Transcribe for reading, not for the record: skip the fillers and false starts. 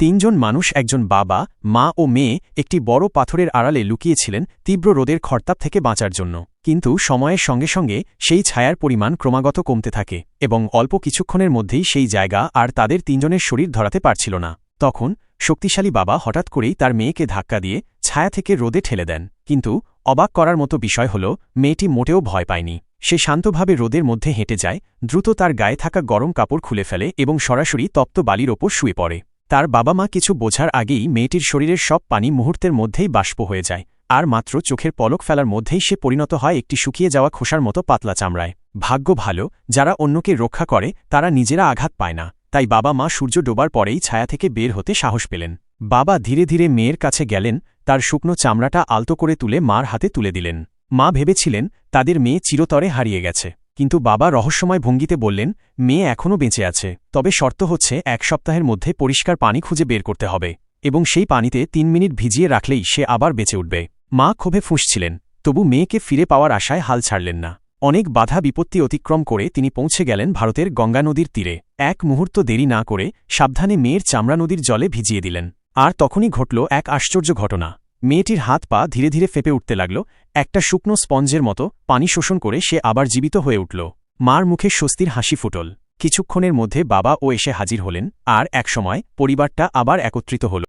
তিনজন মানুষ, একজন বাবা, মা ও মেয়ে, একটি বড় পাথরের আড়ালে লুকিয়েছিলেন তীব্র রোদের খরতাপ থেকে বাঁচার জন্য। কিন্তু সময়ের সঙ্গে সঙ্গে সেই ছায়ার পরিমাণ ক্রমাগত কমতে থাকে এবং অল্প কিছুক্ষণের মধ্যেই সেই জায়গা আর তাদের তিনজনের শরীর ধরাতে পারছিল না। তখন শক্তিশালী বাবা হঠাৎ করেই তার মেয়েকে ধাক্কা দিয়ে ছায়া থেকে রোদে ঠেলে দেন। কিন্তু অবাক করার মতো বিষয় হল, মেয়েটি মোটেও ভয় পায়নি। সে শান্তভাবে রোদের মধ্যে হেঁটে যায়, দ্রুত তার গায়ে থাকা গরম কাপড় খুলে ফেলে এবং সরাসরি তপ্ত বালির ওপর শুয়ে পড়ে। তার বাবা মা কিছু বোঝার আগেই মেয়েটির শরীরের সব পানি মুহূর্তের মধ্যেই বাষ্প হয়ে যায়, আর মাত্র চোখের পলক ফেলার মধ্যেই সে পরিণত হয় একটি শুকিয়ে যাওয়া খোসার মতো পাতলা চামড়ায়। ভাগ্য ভালো, যারা অন্যকে রক্ষা করে তারা নিজেরা আঘাত পায় না, তাই বাবা মা সূর্য ডোবার পরেই ছায়া থেকে বের হতে সাহস পেলেন। বাবা ধীরে ধীরে মেয়ের কাছে গেলেন, তার শুকনো চামড়াটা আলতো করে তুলে মার হাতে তুলে দিলেন। মা ভেবেছিলেন তাদের মেয়ে চিরতরে হারিয়ে গেছে, কিন্তু বাবা রহস্যময় ভঙ্গিতে বললেন, মেয়ে এখনও বেঁচে আছে, তবে শর্ত হচ্ছে 1 সপ্তাহের মধ্যে পরিষ্কার পানি খুঁজে বের করতে হবে এবং সেই পানিতে 3 মিনিট ভিজিয়ে রাখলেই সে আবার বেঁচে উঠবে। মা ক্ষোভে ফুঁসছিলেন, তবু মেয়েকে ফিরে পাওয়ার আশায় হাল ছাড়লেন না। অনেক বাধা বিপত্তি অতিক্রম করে তিনি পৌঁছে গেলেন ভারতের গঙ্গা নদীর তীরে। এক মুহূর্ত দেরি না করে সাবধানে মেয়ের চামড়া নদীর জলে ভিজিয়ে দিলেন। আর তখনই ঘটল এক আশ্চর্য ঘটনা। মেয়েটির হাত পা ধীরে ধীরে ফেপে উঠতে লাগল, একটা শুকনো স্পঞ্জের মতো পানি শোষণ করে সে আবার জীবিত হয়ে উঠল। মার মুখে স্বস্তির হাসি ফুটল। কিছুক্ষণের মধ্যে বাবা ও এসে হাজির হলেন, আর একসময় পরিবারটা আবার একত্রিত হল।